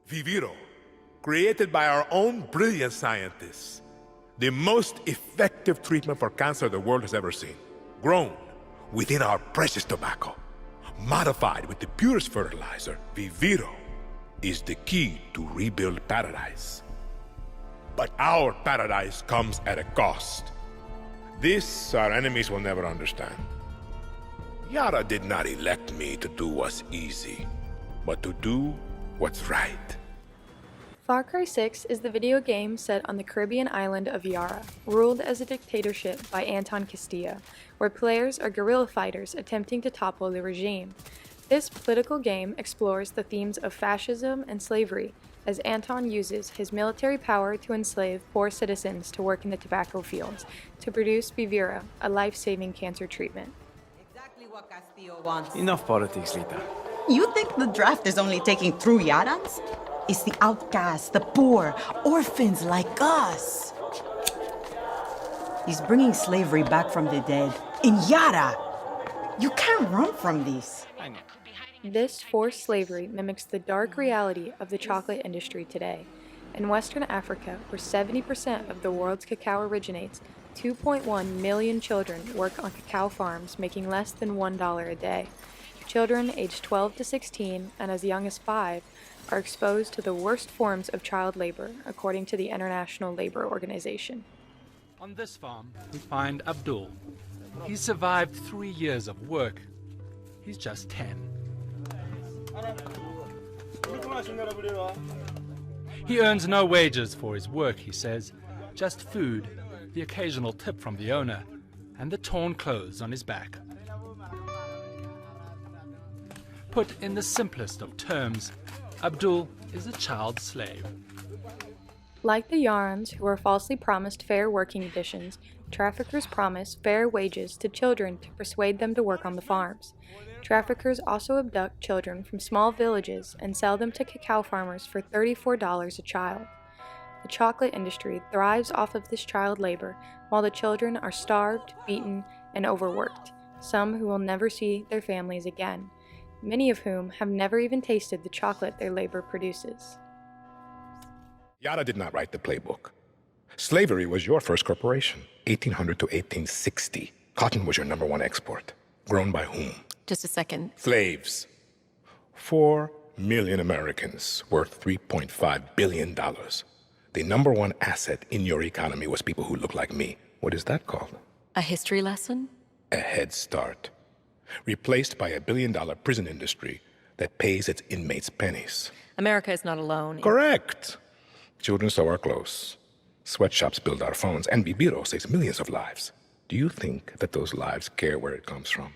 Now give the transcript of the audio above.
Viviro, created by our own brilliant scientists. The most effective treatment for cancer the world has ever seen. Grown within our precious tobacco. Modified with the purest fertilizer, Viviro is the key to rebuild paradise. But our paradise comes at a cost. This our enemies will never understand. Yara did not elect me to do what's easy, but to do what's right. Far Cry 6 is the video game set on the Caribbean island of Yara, ruled as a dictatorship by Anton Castilla, where players are guerrilla fighters attempting to topple the regime. This political game explores the themes of fascism and slavery, as Anton uses his military power to enslave poor citizens to work in the tobacco fields to produce Vivira, a life-saving cancer treatment. Exactly what Castillo wants. Enough politics, Lita. You think the draft is only taking through Yarans? It's the outcasts, the poor, orphans like us. He's bringing slavery back from the dead in Yara. You can't run from this. I know. This forced slavery mimics the dark reality of the chocolate industry today. In Western Africa, where 70% of the world's cacao originates, 2.1 million children work on cacao farms making less than $1 a day. Children aged 12 to 16 and as young as 5 are exposed to the worst forms of child labor, according to the International Labor Organization. On this farm, we find Abdul. He's survived 3 years of work. He's just 10. He earns no wages for his work, he says, just food, the occasional tip from the owner, and the torn clothes on his back. Put in the simplest of terms, Abdul is a child slave. Like the Yarans, who are falsely promised fair working conditions, traffickers promise fair wages to children to persuade them to work on the farms. Traffickers also abduct children from small villages and sell them to cacao farmers for $34 a child. The chocolate industry thrives off of this child labor, while the children are starved, beaten, and overworked, some who will never see their families again, many of whom have never even tasted the chocolate their labor produces. Yara did not write the playbook. Slavery was your first corporation, 1800 to 1860. Cotton was your #1 export. Grown by whom? Just a second. Slaves. 4 million Americans worth $3.5 billion. The #1 asset in your economy was people who look like me. What is that called? A history lesson? A head start. Replaced by a billion-dollar prison industry that pays its inmates pennies. America is not alone. Correct. Children sew our clothes. Sweatshops build our phones. And Viviro saves millions of lives. Do you think that those lives care where it comes from?